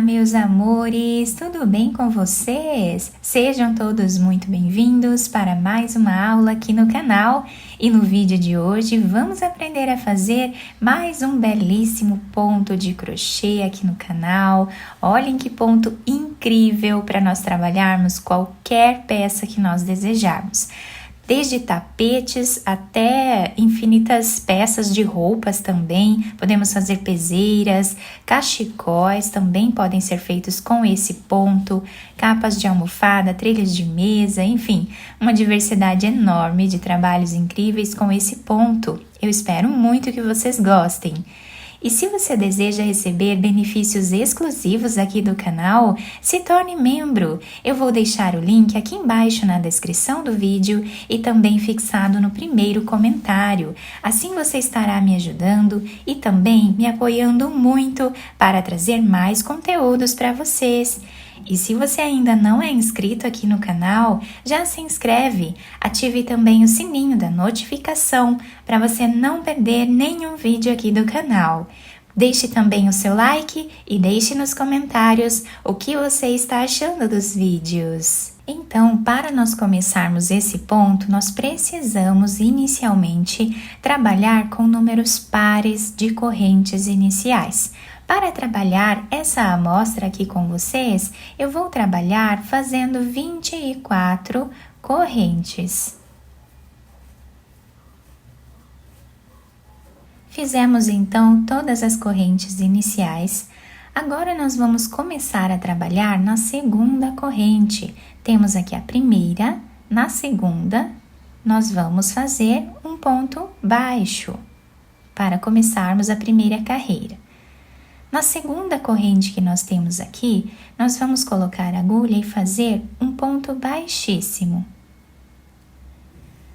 meus amores, tudo bem com vocês? Sejam todos muito bem-vindos para mais uma aula aqui no canal. E no vídeo de hoje vamos aprender a fazer mais um belíssimo ponto de crochê aqui no canal. Olhem que ponto incrível para nós trabalharmos qualquer peça que nós desejarmos. Desde tapetes até infinitas peças de roupas também, podemos fazer peseiras, cachecóis também podem ser feitos com esse ponto, capas de almofada, trilhos de mesa, enfim, uma diversidade enorme de trabalhos incríveis com esse ponto. Eu espero muito que vocês gostem. E se você deseja receber benefícios exclusivos aqui do canal, se torne membro. Eu vou deixar o link aqui embaixo na descrição do vídeo e também fixado no primeiro comentário. Assim você estará me ajudando e também me apoiando muito para trazer mais conteúdos para vocês. E se você ainda não é inscrito aqui no canal, já se inscreve, ative também o sininho da notificação para você não perder nenhum vídeo aqui do canal. Deixe também o seu like e deixe nos comentários o que você está achando dos vídeos. Então, para nós começarmos esse ponto, nós precisamos inicialmente trabalhar com números pares de correntes iniciais. Para trabalhar essa amostra aqui com vocês, eu vou trabalhar fazendo 24 correntes. Fizemos então todas as correntes iniciais. Agora nós vamos começar a trabalhar na segunda corrente. Temos aqui a primeira, na segunda, nós vamos fazer um ponto baixo para começarmos a primeira carreira. Na segunda corrente que nós temos aqui, nós vamos colocar a agulha e fazer um ponto baixíssimo.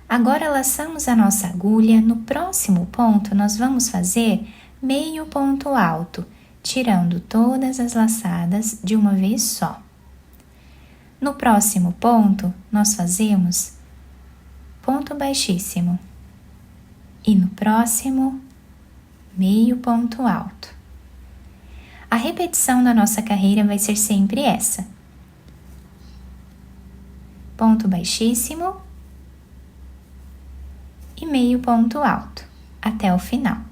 Agora, laçamos a nossa agulha. No próximo ponto, nós vamos fazer meio ponto alto, tirando todas as laçadas de uma vez só. No próximo ponto, nós fazemos ponto baixíssimo. E no próximo, meio ponto alto. A repetição da nossa carreira vai ser sempre essa. Ponto baixíssimo e meio ponto alto, até o final.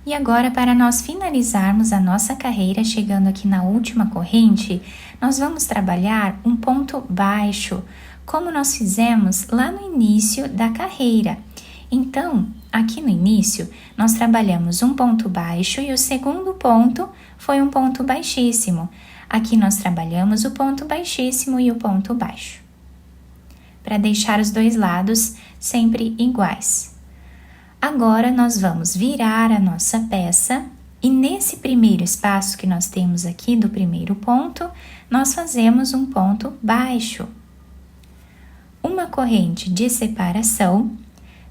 E agora, para nós finalizarmos a nossa carreira, chegando aqui na última corrente, nós vamos trabalhar um ponto baixo, como nós fizemos lá no início da carreira. Então, aqui no início, nós trabalhamos um ponto baixo e o segundo ponto foi um ponto baixíssimo. Aqui nós trabalhamos o ponto baixíssimo e o ponto baixo, para deixar os dois lados sempre iguais. Agora, nós vamos virar a nossa peça e nesse primeiro espaço que nós temos aqui do primeiro ponto, nós fazemos um ponto baixo. Uma corrente de separação.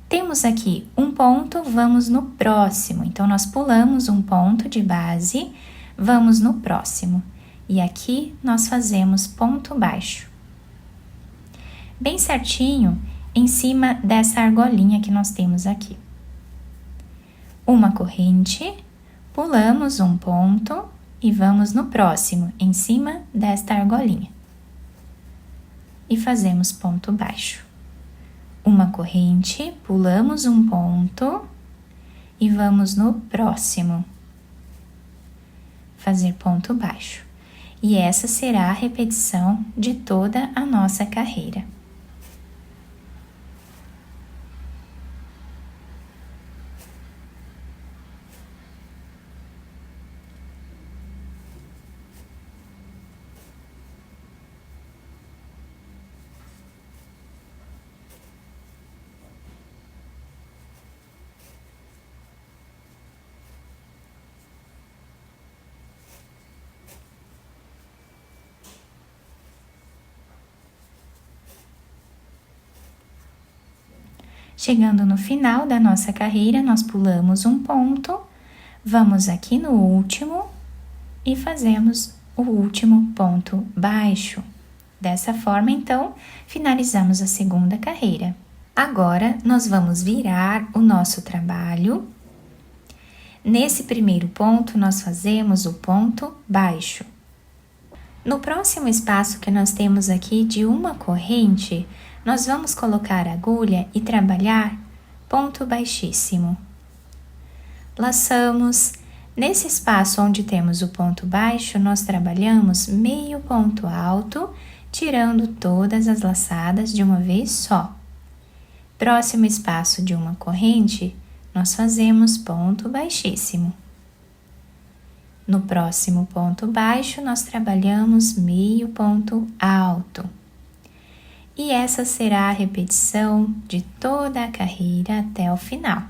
Temos aqui um ponto, vamos no próximo. Então, nós pulamos um ponto de base, vamos no próximo. E aqui nós fazemos ponto baixo. Bem certinho em cima dessa argolinha que nós temos aqui. Uma corrente, pulamos um ponto e vamos no próximo, em cima desta argolinha. E fazemos ponto baixo. Uma corrente, pulamos um ponto e vamos no próximo. Fazer ponto baixo. E essa será a repetição de toda a nossa carreira. Chegando no final da nossa carreira, nós pulamos um ponto, vamos aqui no último e fazemos o último ponto baixo. Dessa forma, então, finalizamos a segunda carreira. Agora, nós vamos virar o nosso trabalho. Nesse primeiro ponto, nós fazemos o ponto baixo. No próximo espaço que nós temos aqui de uma corrente, nós vamos colocar a agulha e trabalhar ponto baixíssimo. Laçamos. Nesse espaço onde temos o ponto baixo, nós trabalhamos meio ponto alto, tirando todas as laçadas de uma vez só. Próximo espaço de uma corrente, nós fazemos ponto baixíssimo. No próximo ponto baixo, nós trabalhamos meio ponto alto. E essa será a repetição de toda a carreira até o final.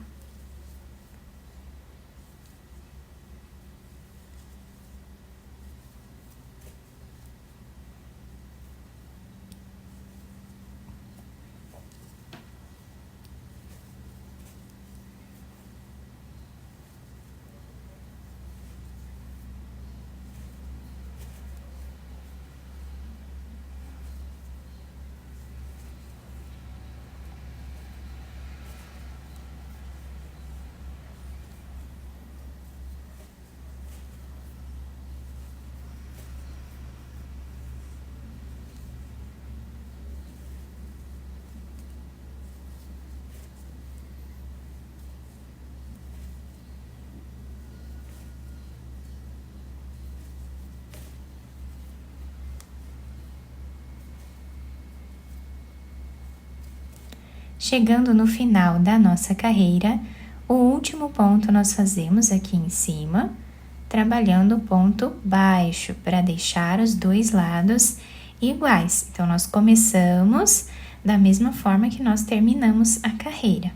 Chegando no final da nossa carreira, o último ponto nós fazemos aqui em cima, trabalhando o ponto baixo, para deixar os dois lados iguais. Então, nós começamos da mesma forma que nós terminamos a carreira.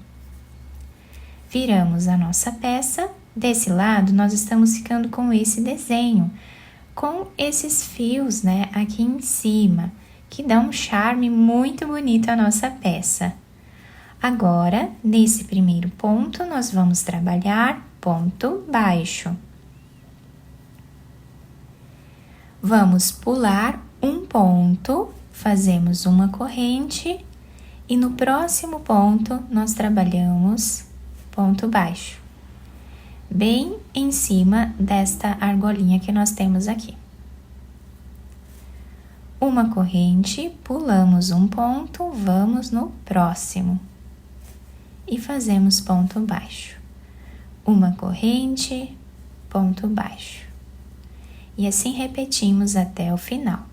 Viramos a nossa peça, desse lado nós estamos ficando com esse desenho, com esses fios, né, aqui em cima, que dá um charme muito bonito à nossa peça. Agora, nesse primeiro ponto, nós vamos trabalhar ponto baixo. Vamos pular um ponto, fazemos uma corrente e no próximo ponto nós trabalhamos ponto baixo, bem em cima desta argolinha que nós temos aqui. Uma corrente, pulamos um ponto, vamos no próximo. E fazemos ponto baixo. Uma corrente, ponto baixo. E assim repetimos até o final.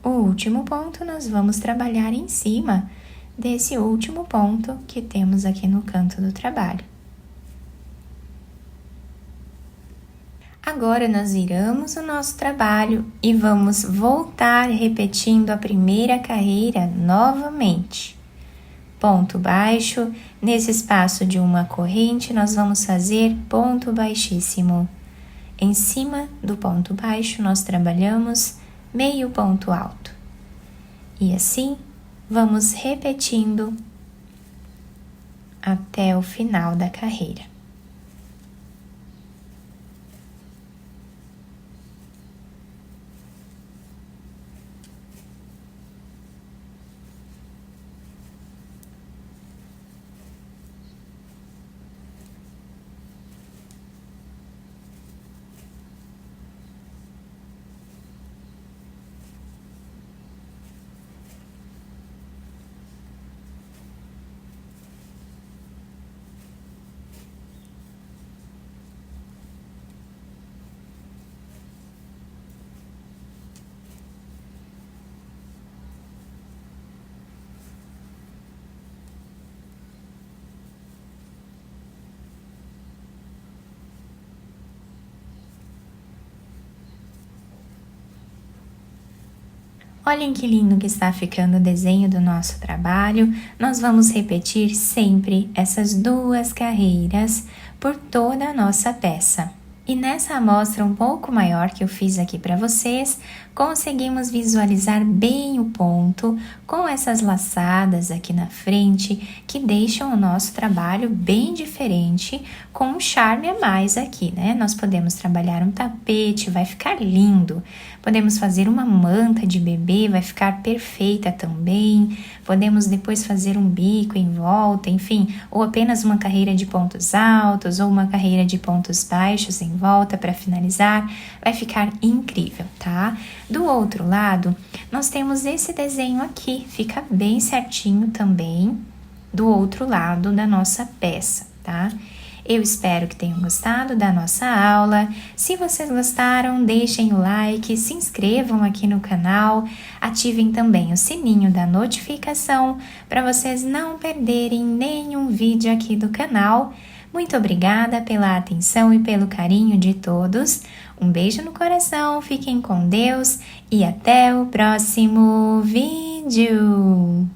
O último ponto, nós vamos trabalhar em cima desse último ponto que temos aqui no canto do trabalho. Agora, nós viramos o nosso trabalho e vamos voltar repetindo a primeira carreira novamente. Ponto baixo, nesse espaço de uma corrente, nós vamos fazer ponto baixíssimo. Em cima do ponto baixo, nós trabalhamos meio ponto alto. E assim, vamos repetindo até o final da carreira. Olhem que lindo que está ficando o desenho do nosso trabalho. Nós vamos repetir sempre essas 2 carreiras por toda a nossa peça. E nessa amostra um pouco maior que eu fiz aqui para vocês, conseguimos visualizar bem o ponto com essas laçadas aqui na frente que deixam o nosso trabalho bem diferente, com um charme a mais aqui, né? Nós podemos trabalhar um tapete, vai ficar lindo. Podemos fazer uma manta de bebê, vai ficar perfeita também. Podemos depois fazer um bico em volta, enfim, ou apenas uma carreira de pontos altos ou uma carreira de pontos baixos em volta para finalizar, vai ficar incrível, tá? Do outro lado, nós temos esse desenho aqui, fica bem certinho também do outro lado da nossa peça, tá? Eu espero que tenham gostado da nossa aula. Se vocês gostaram, deixem o like, se inscrevam aqui no canal, ativem também o sininho da notificação para vocês não perderem nenhum vídeo aqui do canal. Muito obrigada pela atenção e pelo carinho de todos. Um beijo no coração, fiquem com Deus e até o próximo vídeo!